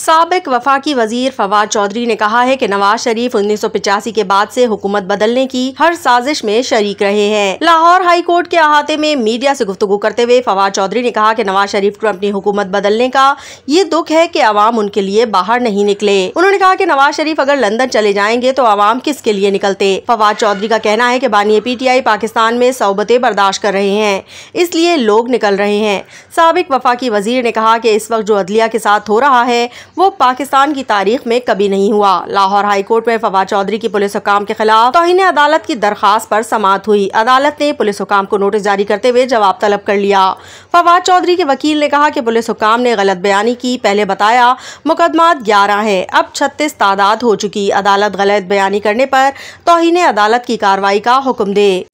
साबिक वफाकी वजीर फवाद चौधरी ने कहा है कि नवाज शरीफ 1985 के बाद से हुकूमत बदलने की हर साजिश में शरीक रहे हैं। लाहौर हाई कोर्ट के अहाते में मीडिया से गुफ्तगू करते हुए फवाद चौधरी ने कहा कि नवाज शरीफ को अपनी हुकूमत बदलने का ये दुख है कि अवाम उनके लिए बाहर नहीं निकले। उन्होंने कहा कि नवाज शरीफ अगर लंदन चले जाएंगे तो अवाम किसके लिए निकलते। फवाद चौधरी का कहना है कि बानी PTI पाकिस्तान में सौबतें बर्दाश्त कर रहे हैं, इसलिए लोग निकल रहे हैं। साबिक वफाकी वजीर ने कहा कि इस वक्त जो अदलिया के साथ हो रहा है वो पाकिस्तान की तारीख में कभी नहीं हुआ। लाहौर हाई कोर्ट में फवाद चौधरी की पुलिस हुकाम के खिलाफ तौहीन अदालत की दरखास्त पर समाअत हुई। अदालत ने पुलिस हुकाम को नोटिस जारी करते हुए जवाब तलब कर लिया। फवाद चौधरी के वकील ने कहा कि पुलिस हुकाम ने गलत बयानी की, पहले बताया मुकदमात 11 है, अब 36 तादाद हो चुकी। अदालत गलत बयानी करने पर तौहीन अदालत की कार्रवाई का हुक्म दे।